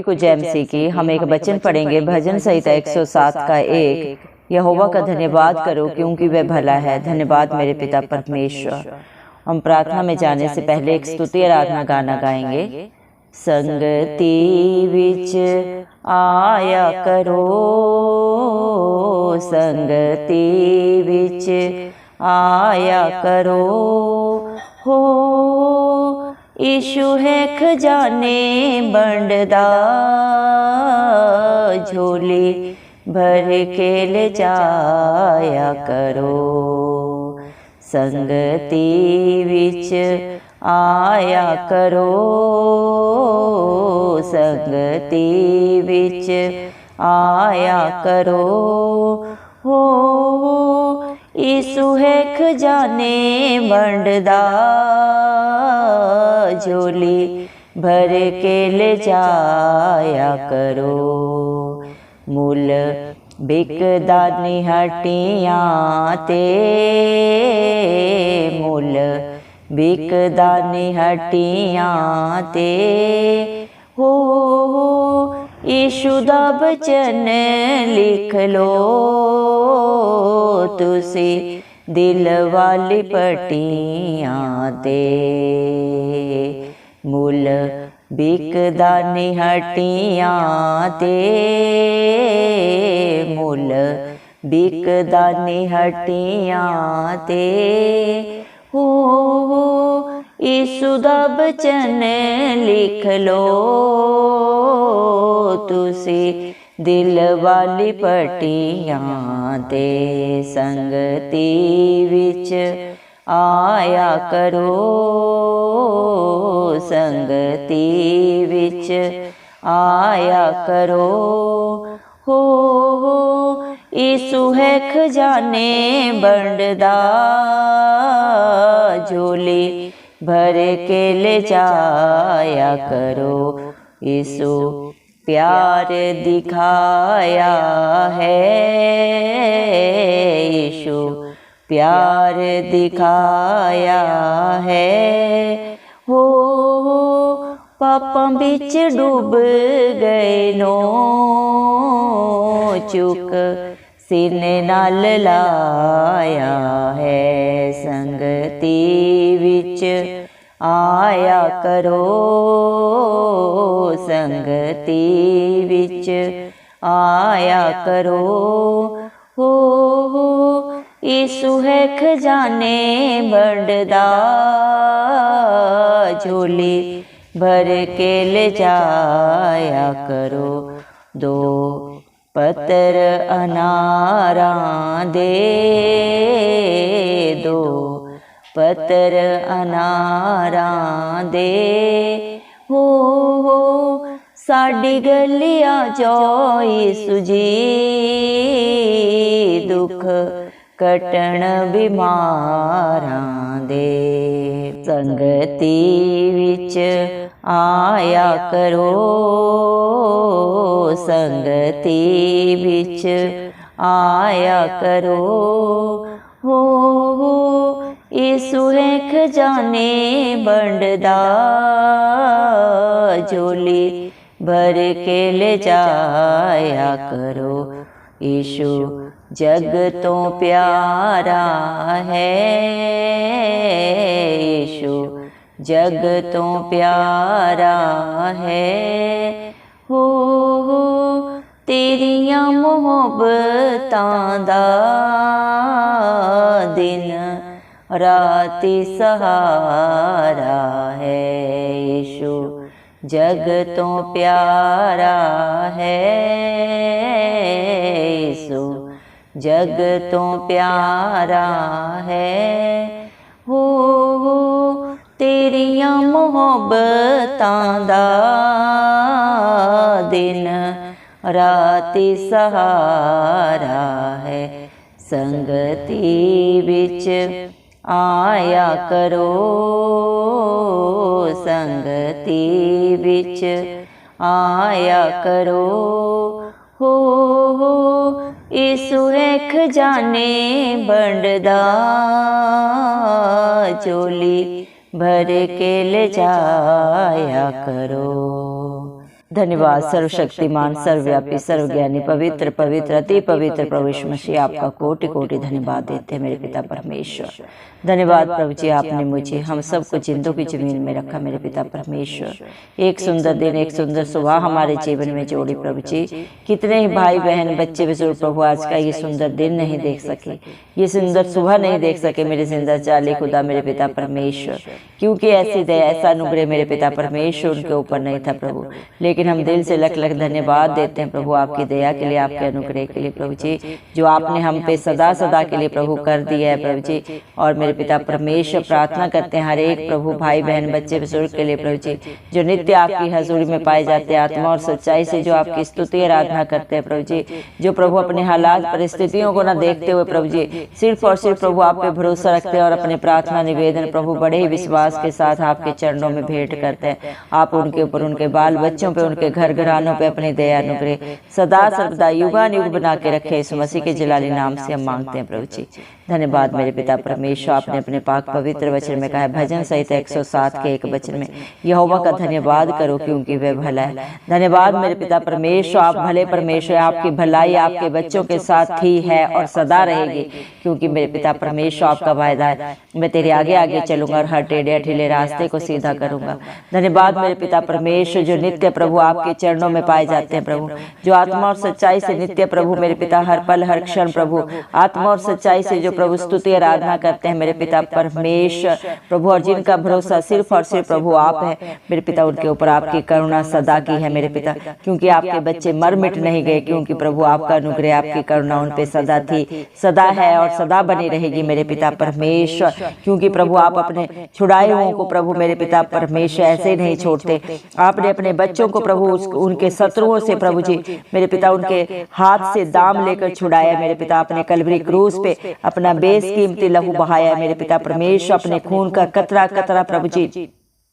को जैमसी की हम एक वचन पढ़ेंगे भजन संहिता 107 का 1। यहोवा का धन्यवाद करो क्योंकि वह भला है। धन्यवाद मेरे पिता परमेश्वर। हम प्रार्थना में जाने से पहले एक स्तुति आराधना गाना गाएंगे। संगति विच आया करो, संगति विच आया करो, हो यीशु है खजाने बंडदा, झोली भर के ले जाया करो। संगति विच आया करो, संगति विच आया करो, हो यीशु है खजाने बंडदा, झोली भर के ले जाया करो। मूल बिकदा निहटियां ते, मूल बिकदा निहटियां ते, हो यीशु दा बचन लिख लो तुसी दिल वाली पट्टियां ते। मुल बिकदा निहटियां ते, मुल बिकदा निहटियां ते, हो यीशु दा बचन लिख लो तुसी दिल वाली पट्टियां ते। संगति विच आया करो, संगति विच आया करो, हो यीशु है खजाने बंडदा, झोली भर के ले जाया करो। यीशु प्यार दिखाया है, यीशु प्यार दिखाया है, हो पापां बिच डूब गए नो, चुक सीने नाल लाया है। संगति विच आया करो, संगति विच आया करो, हो यीशु है खजाने बंडदा, झोली भर के ले जाया करो। दो पत्र अनारा दे, दो पत्र अनारा दे, हो साडी गलिया जो यीशु जी, दुख कटण बीमारां दे। संगति विच आया करो, संगति विच आया करो, हो यीशु है खजाने बंडदा, झोली भर के ले जाया करो। यीशु जग तो प्यारा है, यीशु जग तो प्यारा है, हो तेरियां मोहब्बतां दा दिन राती सहारा है। यीशु जग तो प्यारा है, यीशु जग तो प्यारा है, हो तेरियां मोहब्बतां दा दिन राती सहारा है। संगति विच आया करो, संगति विच आया करो, हो यीशु है खजाने बंडदा, झोली भर के ले जाया करो। धन्यवाद सर्वशक्तिमान, सर्वव्यापी, सर्वज्ञानी, पवित्र पवित्र अति पवित्र प्रभु यीशु मसीह, आपका कोटि कोटि धन्यवाद देते हैं मेरे पिता परमेश्वर। धन्यवाद प्रभु जी, आपने मुझे हम सबको जिंदों की जमीन में रखा मेरे पिता परमेश्वर। एक सुंदर दिन, एक सुंदर सुबह हमारे जीवन में जोड़ी प्रभु जी। कितने ही भाई बहन बच्चे बुजुर्ग प्रभु आज का ये सुंदर दिन नहीं देख सके, ये सुंदर सुबह नहीं देख सके मेरे जिंदा चाली खुदा मेरे पिता परमेश्वर, क्योंकि ऐसी दया ऐसा अनुग्रह मेरे पिता परमेश्वर उनके ऊपर नहीं था प्रभु। लेकिन हम दिल से लख लख धन्यवाद देते हैं प्रभु आपकी दया के लिए, आपके अनुग्रह के लिए प्रभु जी, जो आपने हम पे सदा सदा के लिए प्रभु कर दिया है प्रभु जी। और मेरे पिता परमेश्वर प्रार्थना करते हैं हर एक प्रभु भाई बहन बच्चे बुजुर्ग के लिए प्रभु जी, जो नित्य आपकी हजूरी में पाए जाते हैं, आत्मा और सच्चाई से जो आपकी स्तुति आराधना करते हैं प्रभु जी, जो प्रभु अपने हालात परिस्थितियों को न देखते हुए प्रभु जी सिर्फ और सिर्फ प्रभु आप पे भरोसा रखते हैं और अपने प्रार्थना निवेदन प्रभु बड़े ही विश्वास के साथ आपके चरणों में भेंट करते हैं। आप उनके ऊपर, उनके बाल बच्चों पे, उनके घर घरानों पे अपनी दया अनुग्रह सदा सर्वदा युगान युग बना के रखे, इस मसीह के जलाली नाम से हम मांगते हैं प्रभु जी। धन्यवाद मेरे पिता परमेश्वर, आपने अपने पाक पवित्र वचन में कहा है भजन सहित 107 के एक वचन में, यहोवा का धन्यवाद करो क्योंकि वह भला है। धन्यवाद मेरे पिता परमेश्वर, आप भले परमेश्वर, आपकी भलाई आपके बच्चों के साथ थी है और सदा रहेगी, क्योंकि मेरे पिता परमेश्वर आपका वायदा है मैं तेरे आगे आगे चलूंगा और हर टेढ़े अठीले रास्ते को सीधा करूंगा। धन्यवाद मेरे पिता परमेश्वर, जो नित्य प्रभु आपके चरणों में पाए जाते हैं प्रभु, जो आत्मा और सच्चाई से नित्य प्रभु मेरे पिता हर पल हर क्षण प्रभु आत्मा और सच्चाई से जो प्रभु स्तुति आराधना करते हैं मेरे पिता परमेश्वर प्रभु, और जिनका भरोसा सिर्फ और सिर्फ प्रभु आप है मेरे पिता, उनके ऊपर आपकी करुणा सदा की है मेरे पिता, क्योंकि आपके बच्चे मर मिट नहीं गए, क्योंकि प्रभु आपका अनुग्रह आपकी करुणा उन पे सदा थी, सदा है और सदा बनी रहेगी मेरे पिता परमेश्वर, क्योंकि प्रभु आप अपने छुड़ाए हुओं को प्रभु मेरे पिता परमेश्वर ऐसे नहीं छोड़ते। आपने अपने बच्चों को प्रभु उनके शत्रुओं से प्रभु जी मेरे पिता उनके हाथ से दाम लेकर छुड़ाया मेरे पिता, अपने कलवरी क्रूस पे अपना बेसकीमती लहू बहाया मेरे पिता परमेश्वर, अपने खून का कतरा कतरा प्रभु जी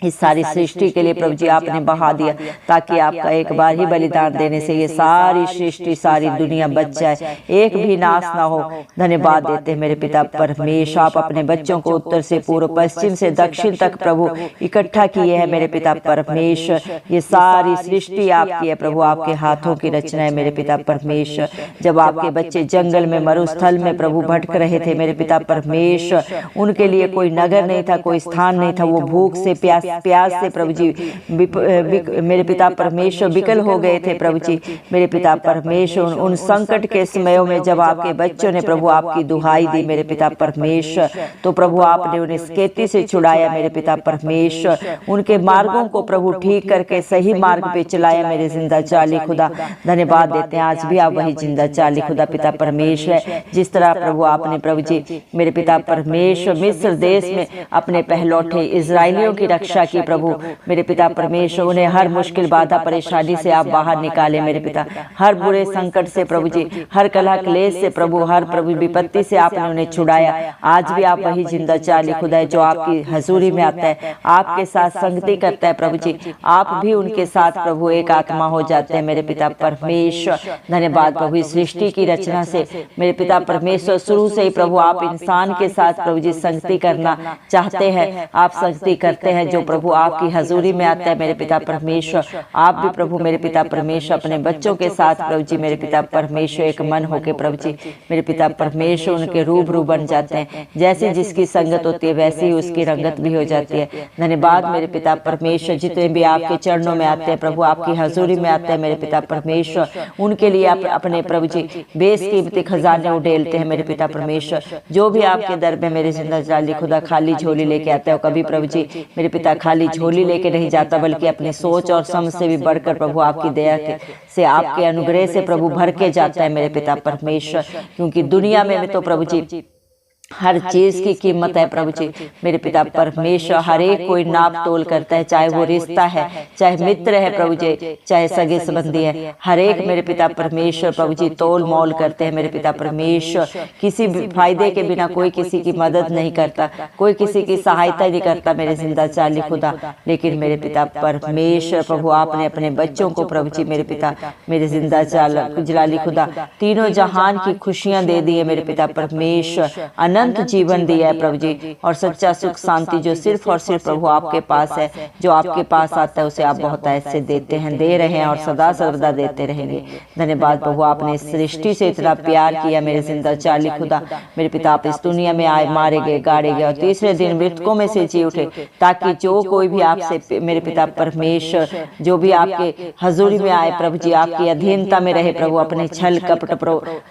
इस सारी सृष्टि के लिए प्रभु जी आपने बहा दिया, ताकि आपका एक बार ही बलिदान देने से ये सारी सृष्टि सारी दुनिया बच जाए, एक भी नाश ना हो। धन्यवाद देते हैं मेरे पिता परमेश्वर, आप अपने बच्चों को उत्तर से पूर्व पश्चिम से दक्षिण तक प्रभु इकट्ठा किए हैं मेरे पिता परमेश्वर। ये सारी सृष्टि आपकी है प्रभु, आपके हाथों की रचना है मेरे पिता परमेश्वर। जब आपके बच्चे जंगल में मरुस्थल में प्रभु भटक रहे थे मेरे पिता परमेश्वर, उनके लिए कोई नगर नहीं था, कोई स्थान नहीं था, वो भूख से प्यास से प्रभु जी मेरे पिता परमेश्वर विकल हो गए थे प्रभु जी मेरे पिता परमेश्वर। उन संकट के समयों में जब आपके बच्चों ने प्रभु आपकी दुहाई दी मेरे पिता परमेश्वर, तो प्रभु आपने उन्हें स्केती से छुड़ाया मेरे पिता परमेश्वर, उनके मार्गों को प्रभु ठीक करके सही मार्ग पे चलाया मेरे जिंदा चाली खुदा। धन्यवाद देते हैं आज भी आप वही जिंदा चाली खुदा पिता परमेश्वर, जिस तरह प्रभु आपने प्रभु जी मेरे पिता परमेश्वर मिस्र देश में अपने पहलौठे इजरायलियों की रक्षा की प्रभु मेरे पिता परमेश्वर, उन्हें हर मुश्किल बाधा परेशानी से आप बाहर निकाले मेरे पिता, हर बुरे संकट से प्रभु जी, हर कलह क्लेश से प्रभु, हर प्रभु विपत्ति से आपने उन्हें छुड़ाया। आज भी आप वही जिंदा चाली खुदा है जो आपकी हजूरी में आता है, आपके साथ संगति करता है प्रभु जी, आप भी उनके साथ प्रभु एक आत्मा हो जाते हैं मेरे पिता परमेश्वर। धन्यवाद प्रभु, इस सृष्टि की रचना से मेरे पिता परमेश्वर शुरू से ही प्रभु आप इंसान के साथ प्रभु जी संगति करना चाहते हैं, आप संगति करते हैं, जो प्रभु आपकी हजूरी में आता है मेरे पिता परमेश्वर। आप भी प्रभु मेरे पिता परमेश्वर अपने बच्चों के साथ प्रभु जी मेरे पिता परमेश्वर एक मन होके प्रभु जी मेरे पिता परमेश्वर उनके रूबरू बन जाते हैं, जैसे जिसकी संगत होती है वैसे ही उसकी रंगत भी हो जाती है। धन्यवाद मेरे पिता परमेश्वर, जितने भी आपके चरणों में आते हैं प्रभु, आपकी हजूरी में आते हैं मेरे पिता परमेश्वर, उनके लिए आप अपने प्रभु जी बेसकीमती खजाने उड़ेलते हैं मेरे पिता परमेश्वर। जो भी आपके दर में मेरे जिंदा जाली खुदा खाली झोली लेके आता है, कभी प्रभु जी मेरे पिता खाली झोली लेके नहीं जाता, बल्कि अपनी सोच और समझ से भी बढ़कर प्रभु आपकी दया से आपके अनुग्रह से प्रभु भर के जाता है मेरे पिता परमेश्वर। क्योंकि दुनिया में तो प्रभु जी हर चीज की कीमत है प्रभु जी मेरे पिता परमेश्वर, हर एक कोई नाप तोल करता है, चाहे वो रिश्ता है, चाहे मित्र है प्रभु जी, चाहे सगे संबंधी है, हर एक मेरे पिता परमेश्वर प्रभु जी तोल मोल करते हैं मेरे पिता परमेश्वर। किसी भी फायदे के बिना कोई किसी की मदद नहीं करता, कोई किसी की सहायता नहीं करता मेरे जिंदा चाली खुदा। लेकिन मेरे पिता परमेश्वर प्रभु आपने अपने बच्चों को प्रभु जी मेरे पिता मेरे जिंदा जलाली खुदा तीनों जहान की खुशियां दे दी है मेरे पिता परमेश्वर। अनंत जीवन दिया है प्रभु जी, और सच्चा सुख शांति जो सिर्फ और सिर्फ प्रभु आपके पास है। जो आपके पास आता है उसे आप बहुत ऐसे देते हैं, दे रहे हैं और सदा सर्वदा देते रहेंगे। धन्यवाद प्रभु, आपने सृष्टि से इतना प्यार किया मेरे जिंदा चाली खुदा। मेरे पिता आप इस दुनिया में आए, मारे गए, गाड़े गए और तीसरे दिन मृतकों में से जी उठे, ताकि जो कोई भी आपसे मेरे पिता परमेश्वर जो भी आपके हजूरी में आए प्रभु जी, आपकी अधीनता में रहे प्रभु, अपने छल कपट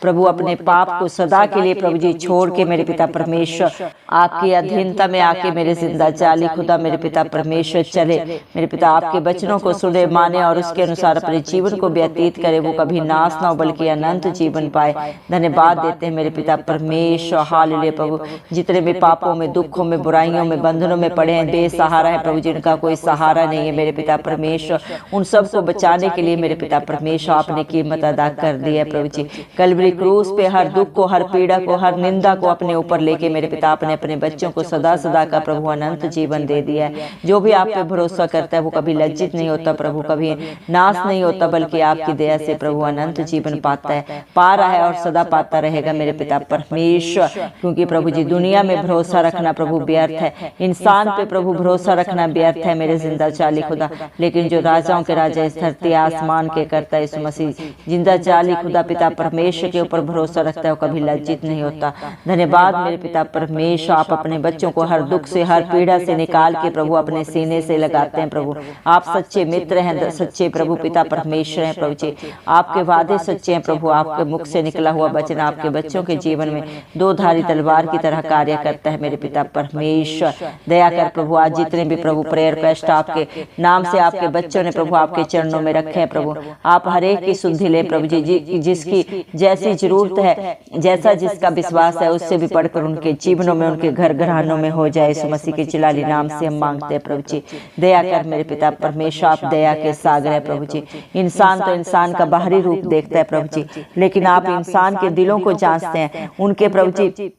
प्रभु अपने पाप को सदा के लिए प्रभु जी छोड़ के मेरे पिता परमेश्वर आपकी अधीनता में आके मेरे जिंदा चाली खुदा मेरे पिता परमेश्वर चले। मेरे पिता आपके वचनों को सुने, माने और उसके अनुसार अपने जीवन को व्यतीत करे। वो कभी नाश ना हो बल्कि अनंत जीवन पाए। धन्यवाद देते हैं मेरे पिता परमेश्वर। हालेलुया प्रभु, जितने भी पापों में, दुखों में, बुराइयों में, बंधनों में पड़े हैं, बेसहारा है प्रभु, जिनका कोई सहारा नहीं है मेरे पिता परमेश्वर, उन सबको बचाने के लिए मेरे पिता परमेश्वर आपने कीमत अदा कर दी है प्रभु जी। कलवरी क्रूस पे हर दुख को, हर पीड़ा को, हर निंदा को अपने ऊपर लेके मेरे पिता आपने अपने बच्चों को सदा सदा का प्रभु अनंत जीवन दे दिया है। जो भी आप पे भरोसा करता है वो कभी लज्जित नहीं होता प्रभु, कभी नाश नहीं होता, बल्कि आपकी दया से प्रभु अनंत जीवन पाता है, पा रहा है और सदा पाता रहेगा मेरे पिता परमेश्वर। क्योंकि प्रभु जी दुनिया में भरोसा रखना प्रभु व्यर्थ है, इंसान पे प्रभु भरोसा रखना व्यर्थ है मेरे जिंदा चाली खुदा, लेकिन जो राजाओं के राजा इस धरती आसमान के करता है यीशु मसीह जिंदा चाली खुदा पिता परमेश्वर के ऊपर भरोसा रखता है, वो कभी लज्जित नहीं होता। धन्यवाद मेरे पिता परमेश्वर, आप अपने बच्चों को हर दुख से, हर पीड़ा से निकाल के प्रभु अपने सीने से लगाते हैं प्रभु। आप सच्चे मित्र हैं, सच्चे प्रभु पिता परमेश्वर हैं प्रभु जी। आपके वादे सच्चे हैं प्रभु, आपके मुख से निकला हुआ वचन आपके बच्चों के जीवन में दो धारी तलवार की तरह कार्य करता है मेरे पिता परमेश्वर। दया कर प्रभु, आज जितने भी प्रभु प्रेयर कष्ट आपके नाम से आपके बच्चों ने प्रभु आपके चरणों में रखे हैं प्रभु, आप हर एक की सुधि ले प्रभु जी, जिसकी जैसी जरूरत है, जैसा जिसका विश्वास है, उससे भी बढ़कर उनके जीवनों में, उनके घर घरानों में हो जाए। यीशु मसीह के जलाली नाम से हम मांगते हैं प्रभु जी। दया कर मेरे पिता परमेश्वर, आप दया के सागर है प्रभु जी। इंसान तो इंसान का बाहरी रूप देखता है प्रभु जी, लेकिन आप इंसान के दिलों को जांचते हैं। उनके प्रभु जी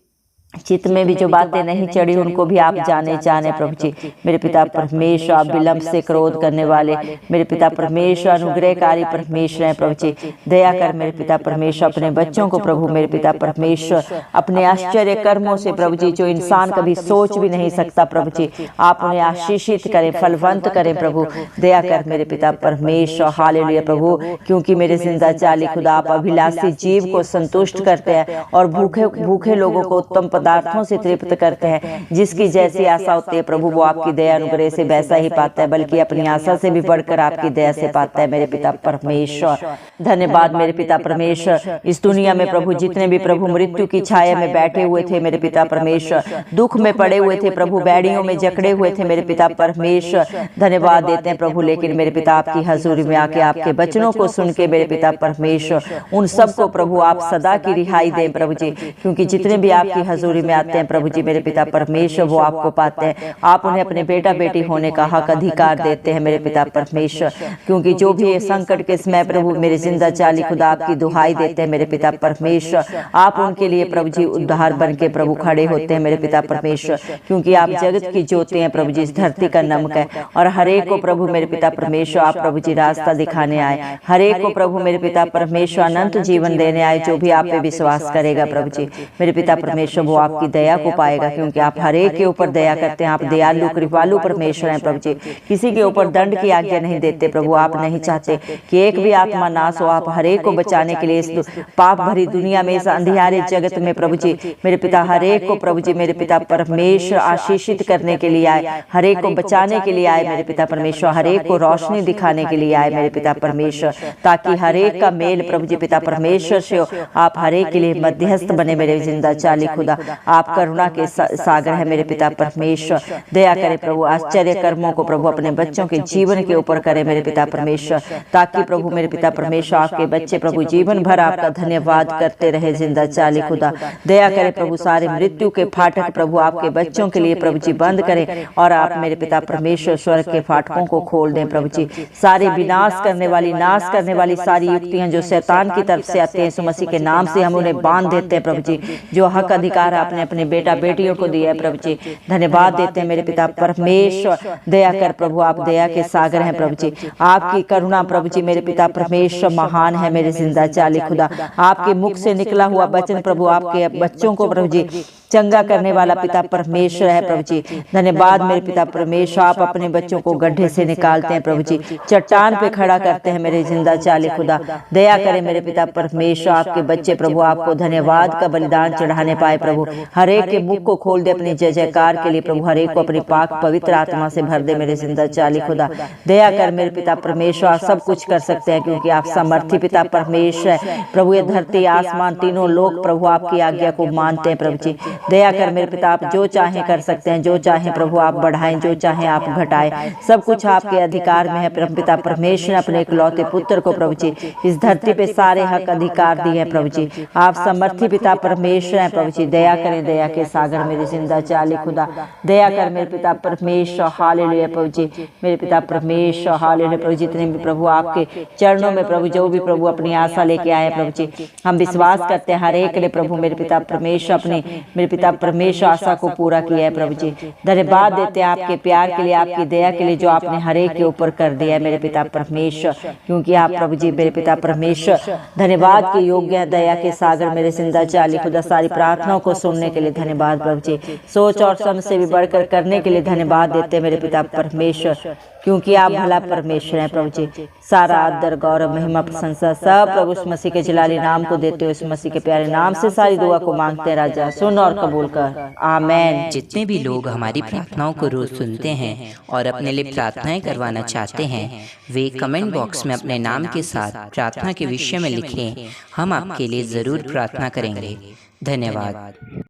चित्त में भी जो बातें नहीं चढ़ी उनको भी आप जाने प्रभु जी। मेरे पिता परमेश्वर, आप विलंब से क्रोध करने वाले मेरे पिता परमेश्वर अनुग्रहकारी परमेश्वर हैं प्रभु जी। दया कर मेरे पिता परमेश्वर, अपने बच्चों को प्रभु मेरे पिता परमेश्वर अपने आश्चर्य कर्मों से प्रभु जी, जो इंसान कभी सोच भी नहीं सकता प्रभु जी, आप उन्हें आशीषित करें, फलवंत करें प्रभु। दया कर मेरे पिता परमेश्वर। हालेलुया प्रभु, क्योंकि मेरे जिंदा चाली खुदा आप अभिलाषी जीव को संतुष्ट करते हैं और भूखे लोगों को उत्तम पदार्थों से तृप्त करते हैं। जिसकी जैसी आशा होती है प्रभु, वो आपकी दया अनुग्रह से वैसा ही पाता है, बल्कि अपनी आशा से भी बढ़कर आपकी दया से पाता है मेरे पिता परमेश्वर। धन्यवाद मेरे पिता परमेश्वर। इस दुनिया में प्रभु जितने भी प्रभु मृत्यु की छाया में बैठे हुए थे मेरे पिता परमेश्वर, दुख में पड़े हुए थे प्रभु, बैड़ियों में जकड़े हुए थे मेरे पिता परमेश्वर, धन्यवाद देते हैं प्रभु। लेकिन मेरे पिता आपकी हजूरी में आके आपके वचनों को सुन के मेरे पिता परमेश्वर उन सबको प्रभु आप सदा की रिहाई दें प्रभु जी। क्योंकि जितने भी आपकी हजूरी में आते हैं प्रभु जी मेरे पिता परमेश्वर, वो आपको पाते हैं। आप उन्हें अपने बेटा बेटी होने का हक अधिकार देते हैं मेरे पिता परमेश्वर। क्योंकि जो भी संकट के समय प्रभु मेरे जिंदा चाली खुदा आपकी दुहाई देते हैं मेरे पिता परमेश्वर, आप उनके लिए प्रभु जी उद्धार बन के प्रभु खड़े होते हैं मेरे पिता परमेश्वर। क्योंकि आप जगत की ज्योति हैं प्रभु जी, इस धरती का नमक है, और हर एक को प्रभु मेरे पिता परमेश्वर आप प्रभु जी रास्ता दिखाने आए। हर एक को प्रभु मेरे पिता परमेश्वर अनंत जीवन देने आए, जो भी आप पे विश्वास करेगा प्रभु जी मेरे पिता परमेश्वर, वो आपकी दया को पाएगा। क्योंकि आप हर एक के ऊपर दया करते हैं, आप दयालु कृपालु परमेश्वर हैं प्रभु जी। किसी के ऊपर दंड की आज्ञा नहीं देते प्रभु, आप नहीं चाहते कि एक भी आत्मा नाश हो। आप हर एक को बचाने के लिए इस पाप भरी दुनिया में, इस अंधियारे जगत में प्रभु जी मेरे पिता हर एक को प्रभु जी मेरे पिता परमेश्वर आशीषित करने के लिए आए, हर एक को बचाने के लिए आए मेरे पिता परमेश्वर, हर एक को रोशनी दिखाने के लिए आए मेरे पिता परमेश्वर, ताकि हर एक का मेल प्रभु जी पिता परमेश्वर से हो। आप हर एक के लिए मध्यस्थ बने मेरे जिंदा चाली खुदा। आप करुणा के सागर है मेरे पिता परमेश्वर। दया करे प्रभु, आश्चर्य कर्मों को प्रभु अपने बच्चों के जीवन के ऊपर करे मेरे पिता परमेश्वर, ताकि प्रभु मेरे पिता परमेश्वर आपके बच्चे प्रभु जीवन भर आपका धन्यवाद करते रहे जिंदा चाली खुदा। दया करे प्रभु, सारे मृत्यु के फाटक प्रभु आपके बच्चों के लिए प्रभु जी बंद करें, और आप मेरे पिता परमेश्वर स्वर्ग के फाटकों को खोल दें प्रभु जी। सारी विनाश करने वाली, नाश करने वाली सारी युक्तियां जो शैतान की तरफ से आते हैं, यीशु मसीह के नाम से हम उन्हें बांध देते हैं प्रभु जी। जो हक अधिकार आपने अपने बेटा बेटियों को दिया है प्रभु जी, धन्यवाद देते हैं मेरे पिता परमेश्वर। दया कर प्रभु, आप दया के सागर हैं प्रभु जी। आपकी करुणा प्रभु जी मेरे पिता परमेश्वर महान है मेरे जिंदा चाली खुदा। आपके मुख से निकला हुआ वचन प्रभु आपके बच्चों को प्रभु जी चंगा करने वाला पिता परमेश्वर है प्रभु जी। धन्यवाद मेरे पिता परमेश्वर, आप अपने बच्चों को गड्ढे से निकालते हैं प्रभु जी, चट्टान पे खड़ा करते हैं मेरे जिंदा चाले खुदा। दया करें मेरे पिता परमेश्वर, आपके बच्चे प्रभु आपको धन्यवाद का बलिदान चढ़ाने पाए प्रभु। हर एक के मुख को खोल दे अपनी जय जयकार के लिए प्रभु। हर एक को अपनी पाक पवित्र आत्मा से भर दे मेरे जिंदा चाले खुदा। दया कर मेरे पिता परमेश्वर, आप सब कुछ कर सकते हैं क्योंकि आप सामर्थी पिता परमेश्वर है प्रभु। ये धरती आसमान तीनों लोग प्रभु आपकी आज्ञा को मानते हैं प्रभु जी। दया कर मेरे पिता, आप जो चाहें कर सकते हैं, जो चाहें प्रभु आप बढ़ाएं, जो चाहें आप घटाएं, सब कुछ आपके अधिकार में है प्रभु पिता परमेश्वर ने अपने इकलौते पुत्र को प्रभु जी इस धरती पे सारे हक अधिकार दिए हैं प्रभु जी। आप समर्थी पिता परमेश्वर हैं प्रभु जी। दया करें, दया के सागर मेरे जिंदा चाले खुदा। दया कर मेरे पिता परमेश्वर, हालेलुया प्रभु जी। मेरे पिता परमेश्वर, हालेलुया प्रभु, जितने भी प्रभु आपके चरणों में प्रभु जो भी प्रभु अपनी आशा लेके आए प्रभु जी, हम विश्वास करते हैं हर एक ने प्रभु मेरे पिता परमेश्वर अपने मेरे पिता परमेश्वर आशा को पूरा किया है प्रभु जी। धन्यवाद देते हैं आपके प्यार के लिए, आपकी दया के लिए जो आपने हर एक के ऊपर कर दिया है मेरे पिता परमेश्वर, क्योंकि आप प्रभु जी मेरे पिता परमेश्वर धन्यवाद के योग्य है। दया के सागर मेरे जिंदा चाली खुदा, सारी प्रार्थनाओं को सुनने के लिए धन्यवाद प्रभु जी। सोच और समझ से भी बढ़कर करने के लिए धन्यवाद देते हैं मेरे पिता परमेश्वर, क्योंकि आप भला परमेश्वर हैं प्रभु जी। सारा आदर गौरव महिमा प्रशंसा सब प्रभु उस मसीह के जलाली नाम को देते हो। उस मसीह के प्यारे नाम से सारी दुआ को मांगते हैं राजा, सुन और कबूल कर, आमीन। जितने भी लोग हमारी प्रार्थनाओं को रोज सुनते हैं और अपने लिए प्रार्थनाएं करवाना चाहते हैं, वे कमेंट बॉक्स में अपने नाम के साथ प्रार्थना के विषय में लिखें। हम आपके लिए जरूर प्रार्थना करेंगे। धन्यवाद।